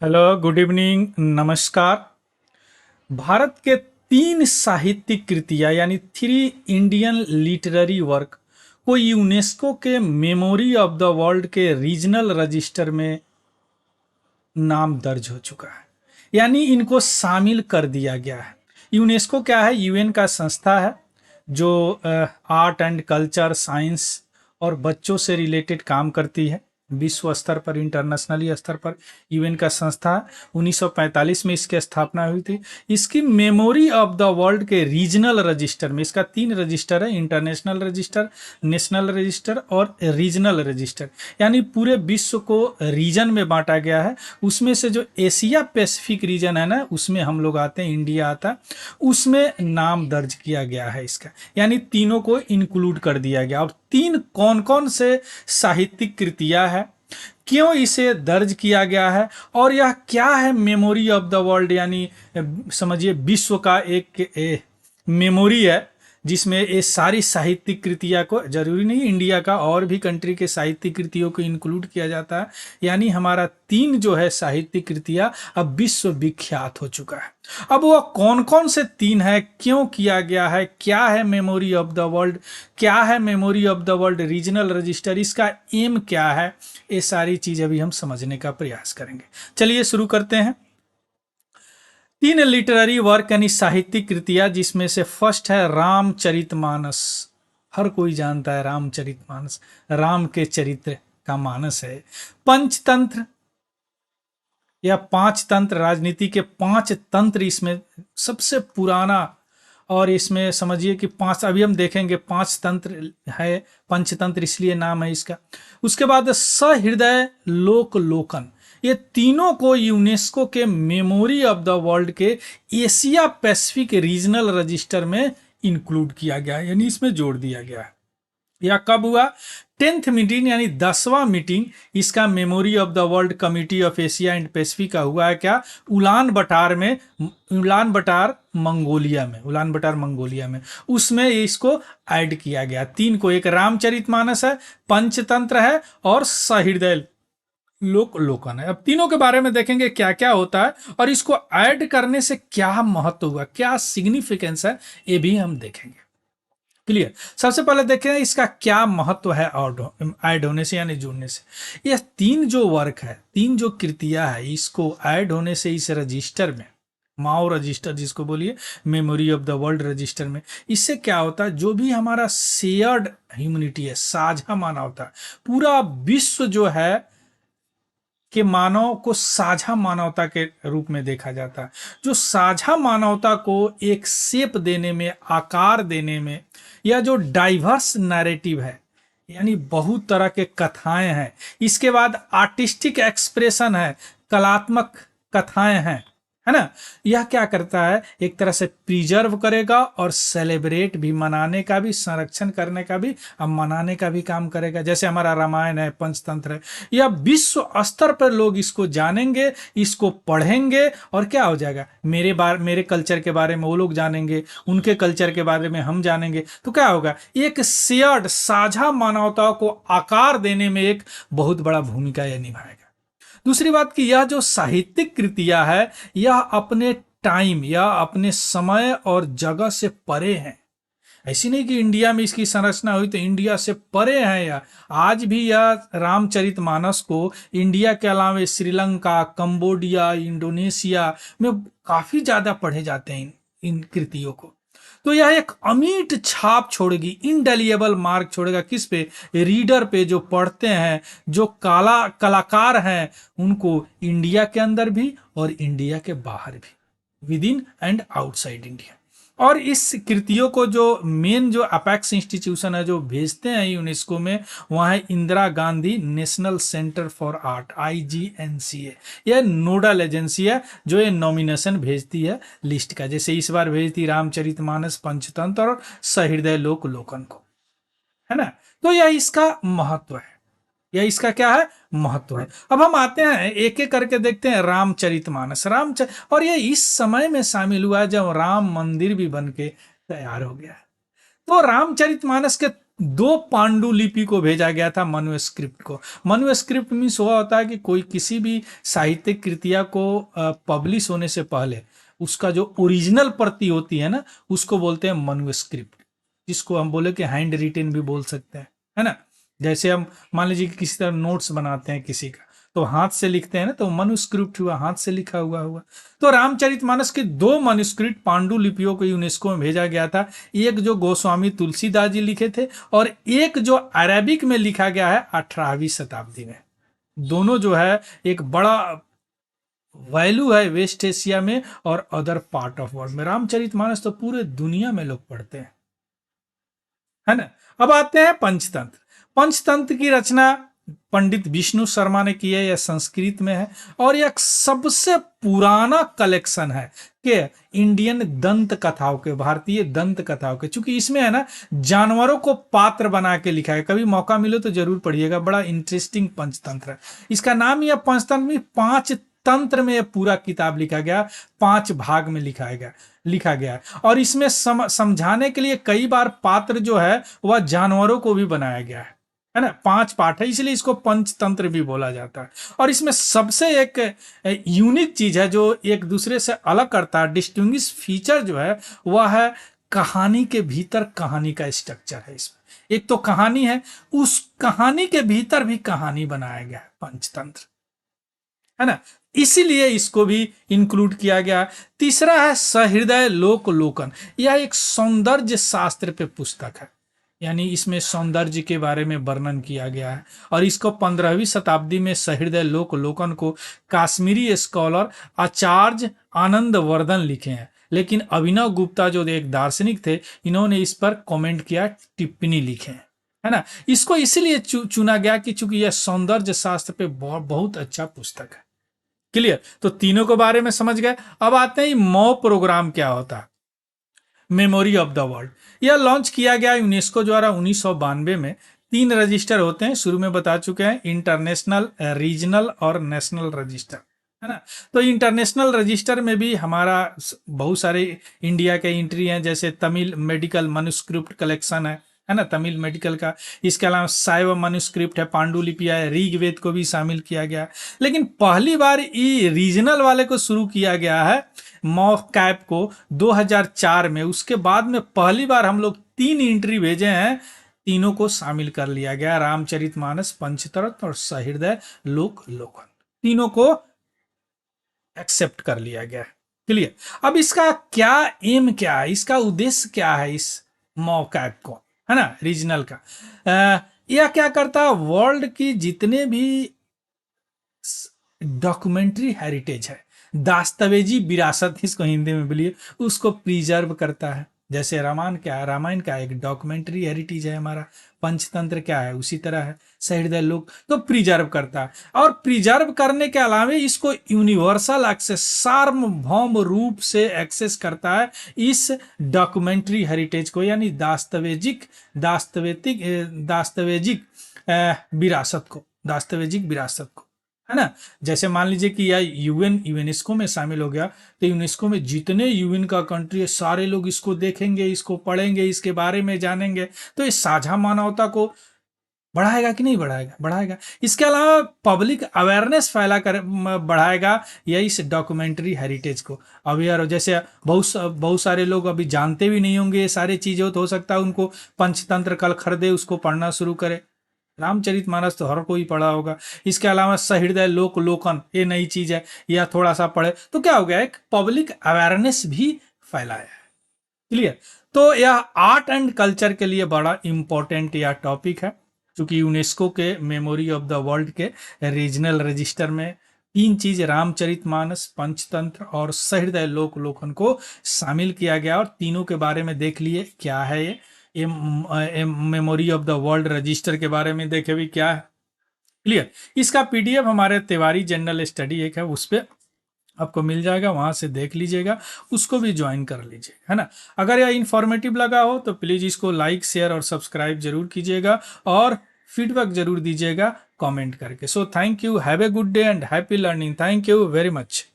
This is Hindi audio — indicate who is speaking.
Speaker 1: हेलो, गुड इवनिंग, नमस्कार। भारत के तीन साहित्यिक कृतियाँ यानी थ्री इंडियन लिटरेरी वर्क को यूनेस्को के मेमोरी ऑफ द वर्ल्ड के रीजनल रजिस्टर में नाम दर्ज हो चुका है, यानी इनको शामिल कर दिया गया है। यूनेस्को क्या है? यूएन का संस्था है जो आर्ट एंड कल्चर, साइंस और बच्चों से रिलेटेड काम करती है। विश्व स्तर पर, इंटरनेशनली स्तर पर यूएन का संस्था है। 1945 में इसकी स्थापना हुई थी। इसकी मेमोरी ऑफ द वर्ल्ड के रीजनल रजिस्टर में, इसका तीन रजिस्टर है: इंटरनेशनल रजिस्टर, नेशनल रजिस्टर और रीजनल रजिस्टर, यानी पूरे विश्व को रीजन में बांटा गया है। उसमें से जो एशिया पैसिफिक रीजन है ना, उसमें हम लोग आते हैं, इंडिया आता है, उसमें नाम दर्ज किया गया है इसका, यानी तीनों को इंक्लूड कर दिया गया। अब तीन कौन कौन से साहित्यिक कृतियां है, क्यों इसे दर्ज किया गया है, और यह क्या है मेमोरी ऑफ द वर्ल्ड, यानी समझिए विश्व का एक मेमोरी है जिसमें ये सारी साहित्यिक कृतियाँ को, जरूरी नहीं इंडिया का, और भी कंट्री के साहित्यिक कृतियों को इंक्लूड किया जाता है। यानी हमारा तीन जो है साहित्यिक कृतियाँ अब विश्व विख्यात हो चुका है। अब वह कौन कौन से तीन है, क्यों किया गया है, क्या है मेमोरी ऑफ द वर्ल्ड, क्या है memory of the world regional register, इसका एम क्या है, ये सारी चीज़ अभी हम समझने का प्रयास करेंगे। चलिए शुरू करते हैं। तीन लिटरेरी वर्क यानी साहित्यिक कृतियां, जिसमें से फर्स्ट है रामचरितमानस। हर कोई जानता है रामचरितमानस, राम के चरित्र का मानस है। पंचतंत्र या पांच तंत्र, राजनीति के पांच तंत्र इसमें सबसे पुराना, और इसमें समझिए कि पांच, अभी हम देखेंगे पांच तंत्र है, पंचतंत्र इसलिए नाम है इसका। उसके बाद सहृदय लोकलोकन, ये तीनों को यूनेस्को के मेमोरी ऑफ द वर्ल्ड के एशिया पैसिफिक रीजनल रजिस्टर में इंक्लूड किया गया है, यानी इसमें जोड़ दिया गया है। यह कब हुआ? 10th मीटिंग यानी 10वां मीटिंग इसका memory of the world committee of Asia and Pacific का हुआ है क्या? उलान बटार में, उलान बटार मंगोलिया में उसमें इसको ऐड किया गया। तीन को, एक रामचरितमानस है, पंचतंत्र है और सहृदय लोकन है। अब तीनों के बारे में देखेंगे क्या क्या होता है और इसको ऐड करने से क्या महत्व हुआ, क्या सिग्निफिकेंस है, ये भी हम देखेंगे। क्लियर? सबसे पहले देखें इसका क्या महत्व है ऐड होने से यानी जुड़ने से। यह तीन जो वर्क है, तीन जो कृतियां है, इसको ऐड होने से इस रजिस्टर में, माओ रजिस्टर जिसको बोलिए, memory of the world register में, इससे क्या होता है, जो भी हमारा शेयर्ड ह्यूमैनिटी है, साझा मानवता, पूरा विश्व जो है कि मानव को साझा मानवता के रूप में देखा जाता है। जो साझा मानवता को एक शेप देने में, आकार देने में, या जो डाइवर्स नैरेटिव है, यानी बहुत तरह के कथाएं हैं, इसके बाद आर्टिस्टिक एक्सप्रेशन है, कलात्मक कथाएं हैं, है ना, यह क्या करता है, एक तरह से प्रिजर्व करेगा और सेलिब्रेट भी, मनाने का भी, संरक्षण करने का भी, अब मनाने का भी काम करेगा। जैसे हमारा रामायण है, पंचतंत्र है, यह विश्व स्तर पर लोग इसको जानेंगे, इसको पढ़ेंगे, और क्या हो जाएगा, मेरे कल्चर के बारे में वो लोग जानेंगे, उनके कल्चर के बारे में हम जानेंगे, तो क्या होगा, एक शेयर्ड साझा मानवता को आकार देने में एक बहुत बड़ा भूमिका यह निभाएगा। दूसरी बात कि यह जो साहित्यिक कृतियां है, यह अपने टाइम या अपने समय और जगह से परे हैं। ऐसी नहीं कि इंडिया में इसकी संरचना हुई तो इंडिया से परे है। या आज भी यह रामचरितमानस को इंडिया के अलावा श्रीलंका, कंबोडिया, इंडोनेशिया में काफी ज्यादा पढ़े जाते हैं इन कृतियों को। तो यह एक अमिट छाप छोड़ेगी, इनडेलिएबल मार्क छोड़ेगा, किस पे? रीडर पे, जो पढ़ते हैं, जो कलाकार हैं उनको, इंडिया के अंदर भी और इंडिया के बाहर भी, with in and outside India. और इस कृतियों को जो मेन जो अपेक्स इंस्टीट्यूशन है जो भेजते हैं यूनेस्को में, वहाँ है Indira Gandhi national centre for art, IGNCA। यह नोडल एजेंसी है जो ये नॉमिनेशन भेजती है लिस्ट का, जैसे इस बार भेजती रामचरितमानस, पंचतंत्र और सहृदय लोकन को, है ना। तो यह इसका महत्व है, यह इसका क्या है, महत्व है। अब हम आते हैं एक एक करके देखते हैं रामचरितमानस। और यह इस समय में शामिल हुआ है जब राम मंदिर भी बन के तैयार हो गया है। तो रामचरितमानस के दो पांडुलिपि को भेजा गया था, मनुस्क्रिप्ट को। मनुस्क्रिप्ट मीन्स हुआ होता है कि कोई किसी भी साहित्यिक कृतिया को पब्लिश होने से पहले उसका जो ओरिजिनल प्रति होती है ना, उसको बोलते हैं मनुस्क्रिप्ट, जिसको हम बोले कि हैंड रिटेन भी बोल सकते हैं, है ना। जैसे हम मान लीजिए कि किसी तरह नोट्स बनाते हैं किसी का, तो हाथ से लिखते हैं ना, तो मनुस्क्रिप्ट हुआ, हाथ से लिखा हुआ। तो रामचरितमानस के दो मनुस्क्रिप्ट पांडुलिपियों को यूनेस्को में भेजा गया था। एक जो गोस्वामी तुलसीदास जी लिखे थे, और एक जो अरेबिक में लिखा गया है 18वीं शताब्दी में। दोनों जो है एक बड़ा वैल्यू है वेस्ट एशिया में और अदर पार्ट ऑफ वर्ल्ड में। रामचरितमानस तो पूरे दुनिया में लोग पढ़ते हैं, है ना। अब आते हैं पंचतंत्र। पंचतंत्र की रचना पंडित विष्णु शर्मा ने की है, यह संस्कृत में है, और यह सबसे पुराना कलेक्शन है कि इंडियन दंत कथाओं के, भारतीय दंत कथाओं के। चूंकि इसमें है ना जानवरों को पात्र बना के लिखा है, कभी मौका मिले तो जरूर पढ़िएगा, बड़ा इंटरेस्टिंग पंचतंत्र है। इसका नाम यह पंचतंत्र में 5 तंत्र में यह पूरा किताब लिखा गया, 5 भाग में लिखा गया। और इसमें समझाने के लिए कई बार पात्र जो है वह जानवरों को भी बनाया गया है ना। 5 पार्ट है, इसलिए इसको पंचतंत्र भी बोला जाता है। और इसमें सबसे एक यूनिक चीज है जो एक दूसरे से अलग करता है, डिस्टिंग्विश फीचर जो है वह है कहानी के भीतर कहानी का स्ट्रक्चर है। इसमें एक तो कहानी है, उस कहानी के भीतर भी कहानी बनाया गया है पंचतंत्र, है ना, इसीलिए इसको भी इंक्लूड किया गया। तीसरा है सहृदय लोकलोकन। यह एक सौंदर्य शास्त्र पे पुस्तक है, यानी इसमें सौंदर्य के बारे में वर्णन किया गया है। और इसको 15वीं शताब्दी में सहृदय लोकलोकन को काश्मीरी स्कॉलर आचार्य आनंद वर्धन लिखे हैं, लेकिन अभिनव गुप्ता जो एक दार्शनिक थे, इन्होंने इस पर कमेंट किया, टिप्पणी लिखे हैं, है ना। इसको इसीलिए चुना गया कि चूंकि यह सौंदर्य शास्त्र पे बहुत अच्छा पुस्तक है। क्लियर, तो तीनों के बारे में समझ गए। अब आते हैं मॉ प्रोग्राम क्या होता है। मेमोरी ऑफ द वर्ल्ड यह लॉन्च किया गया यूनेस्को द्वारा 1992 में। 3 रजिस्टर होते हैं, शुरू में बता चुके हैं, इंटरनेशनल, रीजनल और नेशनल रजिस्टर, है ना। तो इंटरनेशनल रजिस्टर में भी हमारा बहुत सारे इंडिया के एंट्री हैं, जैसे तमिल मेडिकल मनुस्क्रिप्ट कलेक्शन है ना, तमिल मेडिकल का। इसके अलावा शैव मनुस्क्रिप्ट है, पांडुलिपि है, ऋग्वेद को भी शामिल किया गया। लेकिन पहली बार ये रीजनल वाले को शुरू किया गया है, मॉकैप को 2004 में। उसके बाद में पहली बार हम लोग 3 एंट्री भेजे हैं, तीनों को शामिल कर लिया गया, रामचरितमानस, पंचतंत्र और सहृदय लोकलोकन, तीनों को एक्सेप्ट कर लिया गया। क्लियर। अब इसका क्या एम क्या है, इसका उद्देश्य क्या है इस मॉकैप को, है ना, रीजनल का। यह क्या करता है, वर्ल्ड की जितने भी डॉक्यूमेंट्री हेरिटेज है, दास्तावेजी विरासत इसको हिंदी में बोलिए, उसको प्रिजर्व करता है। जैसे रामायण क्या है, रामायण का एक डॉक्यूमेंट्री हेरिटेज है हमारा, पंचतंत्र क्या है उसी तरह है, सहृदय लोक, तो प्रिजर्व करता है। और प्रिजर्व करने के अलावा इसको यूनिवर्सल एक्सेस, सार्वभौम रूप से एक्सेस करता है इस डॉक्यूमेंट्री हेरिटेज को, यानी दास्तावेजिक विरासत को, है ना। जैसे मान लीजिए कि यह यूनेस्को में शामिल हो गया, तो यूनेस्को में जितने यूएन का कंट्री है, सारे लोग इसको देखेंगे, इसको पढ़ेंगे, इसके बारे में जानेंगे, तो इस साझा मानवता को बढ़ाएगा कि नहीं बढ़ाएगा, बढ़ाएगा। इसके अलावा पब्लिक अवेयरनेस बढ़ाएगा, या इस डॉक्यूमेंट्री हेरिटेज को अवेयर हो। जैसे बहुत सारे लोग अभी जानते भी नहीं होंगे ये सारी चीजें, तो हो सकता है उनको पंचतंत्र कल खरीदे, उसको पढ़ना शुरू करे। रामचरितमानस तो हर कोई पढ़ा होगा। इसके अलावा सहृदय लोकलोकन, ये नई चीज है, या थोड़ा सा पढ़े तो क्या हो गया, एक पब्लिक अवेयरनेस भी फैलाया है। क्लियर। तो यह आर्ट एंड कल्चर के लिए बड़ा इंपॉर्टेंट यह टॉपिक है, क्योंकि यूनेस्को के मेमोरी ऑफ द वर्ल्ड के रीजनल रजिस्टर में 3 चीज, रामचरितमानस, पंचतंत्र और सहृदय लोकलोकन को शामिल किया गया। और तीनों के बारे में देख लिए क्या है ये memory of the world register के बारे में देखे भी क्या है। क्लियर। इसका पीडीएफ हमारे तिवारी जनरल स्टडी एक है, उस पर आपको मिल जाएगा, वहां से देख लीजिएगा, उसको भी ज्वाइन कर लीजिए, है ना। अगर यह इंफॉर्मेटिव लगा हो तो प्लीज इसको लाइक, शेयर और सब्सक्राइब जरूर कीजिएगा, और फीडबैक जरूर दीजिएगा कमेंट करके। So thank you, have a good day and happy learning. Thank you very much.